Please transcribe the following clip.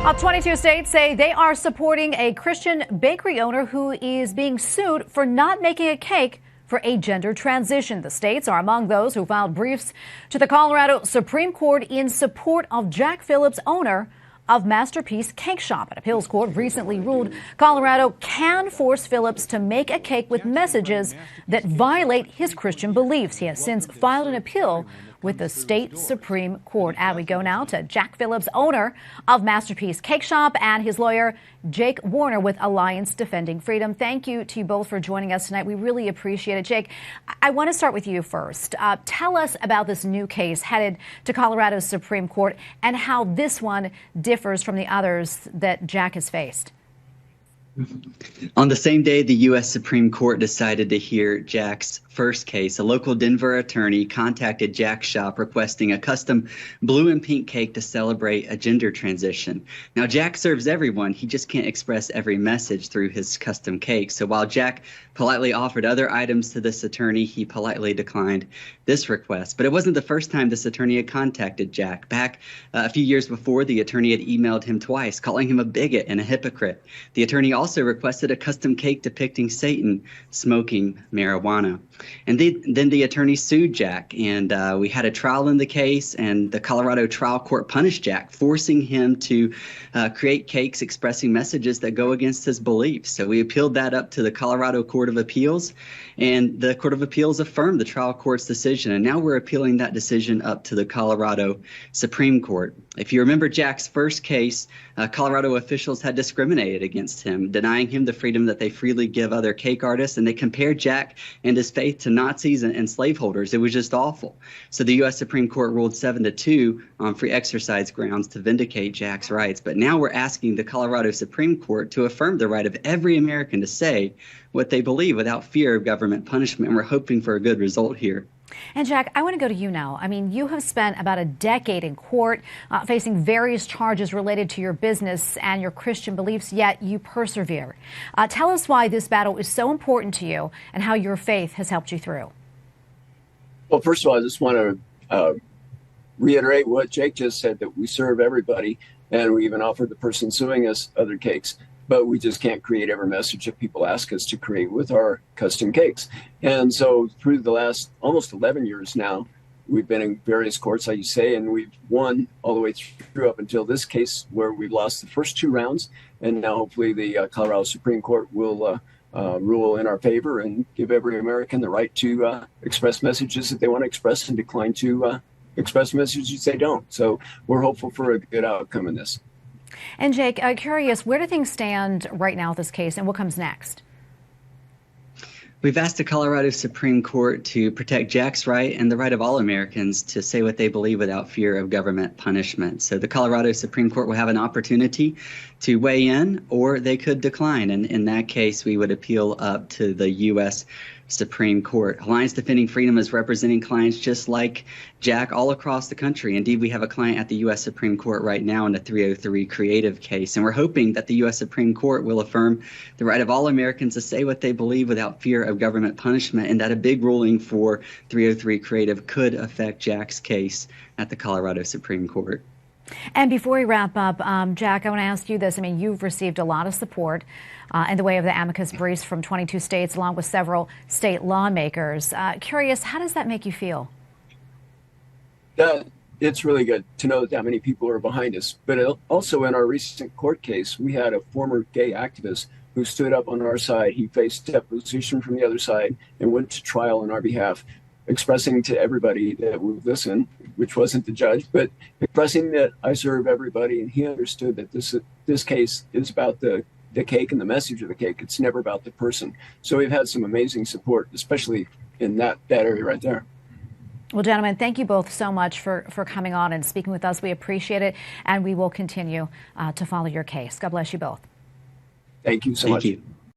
22 states say they are supporting a Christian bakery owner who is being sued for not making a cake for a gender transition. The states are among those who filed briefs to the Colorado Supreme Court in support of Jack Phillips, owner of Masterpiece Cake Shop. An appeals court recently ruled Colorado can force Phillips to make a cake with messages that violate his Christian beliefs. He has since filed an appeal with the state Supreme Court. And we go now to Jack Phillips, owner of Masterpiece Cake Shop, and his lawyer, Jake Warner, with Alliance Defending Freedom. Thank you to you both for joining us tonight. We really appreciate it. Jake, I want to start with you first. Tell us about this new case headed to Colorado's Supreme Court and how this one differs from the others that Jack has faced. On the same day, the U.S. Supreme Court decided to hear Jack's first case. A local Denver attorney contacted Jack's shop requesting a custom blue and pink cake to celebrate a gender transition. Now, Jack serves everyone. He just can't express every message through his custom cake. So while Jack politely offered other items to this attorney, he politely declined this request. But it wasn't the first time this attorney had contacted Jack. Back a few years before, the attorney had emailed him twice, calling him a bigot and a hypocrite. The attorney also requested a custom cake depicting Satan smoking marijuana. And then the attorney sued Jack, and we had a trial in the case, and the Colorado trial court punished Jack, forcing him to create cakes expressing messages that go against his beliefs. So we appealed that up to the Colorado Court of Appeals, and the Court of Appeals affirmed the trial court's decision, and now we're appealing that decision up to the Colorado Supreme Court. If you remember Jack's first case, Colorado officials had discriminated against him, denying him the freedom that they freely give other cake artists, and they compared Jack and his faith to Nazis and slaveholders. It was just awful. So the U.S. Supreme Court ruled 7-2 on free exercise grounds to vindicate Jack's rights. But now we're asking the Colorado Supreme Court to affirm the right of every American to say what they believe without fear of government punishment. And we're hoping for a good result here. And Jack, I want to go to you now. I mean, you have spent about a decade in court facing various charges related to your business and your Christian beliefs, yet you persevere. Tell us why this battle is so important to you and how your faith has helped you through. Well, first of all, I just want to reiterate what Jake just said, that we serve everybody, and we even offered the person suing us other cakes. But we just can't create every message that people ask us to create with our custom cakes. And so through the last almost 11 years now, we've been in various courts, like you say, and we've won all the way through up until this case where we've lost the first 2 rounds. And now hopefully the Colorado Supreme Court will rule in our favor and give every American the right to express messages that they want to express and decline to express messages they don't. So we're hopeful for a good outcome in this. And Jake, curious, where do things stand right now with this case and what comes next? We've asked the Colorado Supreme Court to protect Jack's right and the right of all Americans to say what they believe without fear of government punishment. So the Colorado Supreme Court will have an opportunity to weigh in, or they could decline. And in that case, we would appeal up to the U.S. Supreme Court. Alliance Defending Freedom is representing clients just like Jack all across the country. Indeed, we have a client at the U.S. Supreme Court right now in a 303 creative case, and we're hoping that the U.S. Supreme Court will affirm the right of all Americans to say what they believe without fear of government punishment, and that a big ruling for 303 creative could affect Jack's case at the Colorado Supreme Court. And before we wrap up, Jack, I want to ask you this. I mean, you've received a lot of support in the way of the amicus briefs from 22 states, along with several state lawmakers. Curious, how does that make you feel? It's really good to know that many people are behind us. But also in our recent court case, we had a former gay activist who stood up on our side. He faced deposition from the other side and went to trial on our behalf, expressing to everybody that would listen, which wasn't the judge, but expressing that I serve everybody. And he understood that this case is about the cake and the message of the cake. It's never about the person. So we've had some amazing support, especially in that area right there. Well, gentlemen, thank you both so much for coming on and speaking with us. We appreciate it, and we will continue to follow your case. God bless you both. Thank you so much. Thank you.